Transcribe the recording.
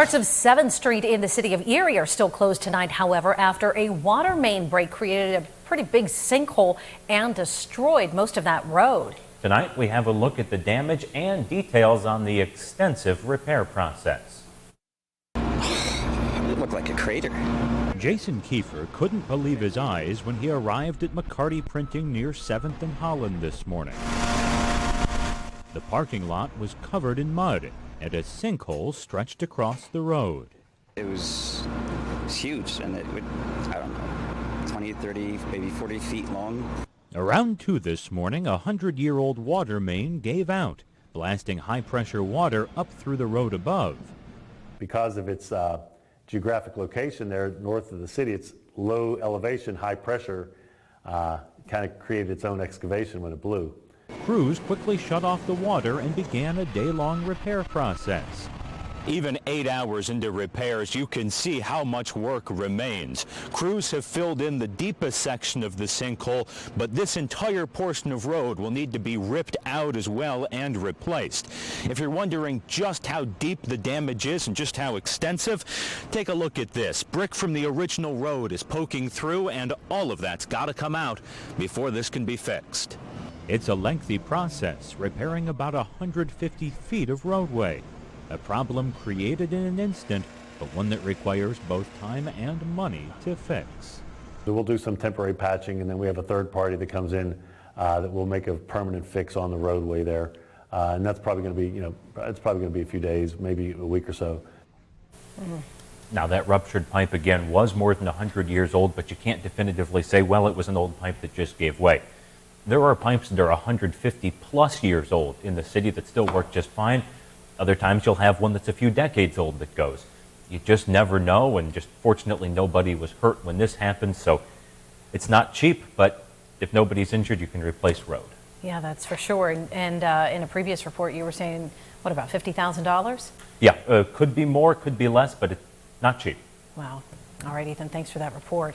Parts of 7th Street in the city of Erie are still closed tonight, however, after a water main break created a pretty big sinkhole and destroyed most of that road. Tonight, we have a look at the damage and details on the extensive repair process. It looked like a crater. Jason Kiefer couldn't believe his eyes when he arrived at McCarty Printing near 7th and Holland this morning. The parking lot was covered in mud, and a sinkhole stretched across the road. It was huge, and it would, I don't know, 20, 30, maybe 40 feet long. Around 2 this morning, a 100-year-old water main gave out, blasting high-pressure water up through the road above. Because of its geographic location there north of the city, it's low elevation, high pressure, kind of created its own excavation when it blew. Crews quickly shut off the water and began a day-long repair process. Even 8 hours into repairs, you can see how much work remains. Crews have filled in the deepest section of the sinkhole, but this entire portion of road will need to be ripped out as well and replaced. If you're wondering just how deep the damage is and just how extensive, take a look at this. Brick from the original road is poking through, and all of that's got to come out before this can be fixed. It's a lengthy process, repairing about 150 feet of roadway. A problem created in an instant, but one that requires both time and money to fix. So we'll do some temporary patching, and then we have a third party that comes in that will make a permanent fix on the roadway there. And that's probably going to be, it's probably going to be a few days, maybe a week or so. Now, that ruptured pipe, again, was more than 100 years old, but you can't definitively say, well, it was an old pipe that just gave way. There are pipes that are 150 plus years old in the city that still work just fine. Other times you'll have one that's a few decades old that goes. You just never know, and just fortunately nobody was hurt when this happened, so it's not cheap, but if nobody's injured, you can replace road. Yeah, that's for sure. And in a previous report, you were saying, what, about $50,000? Yeah, could be more, could be less, but it's not cheap. Wow. All right, Ethan, thanks for that report.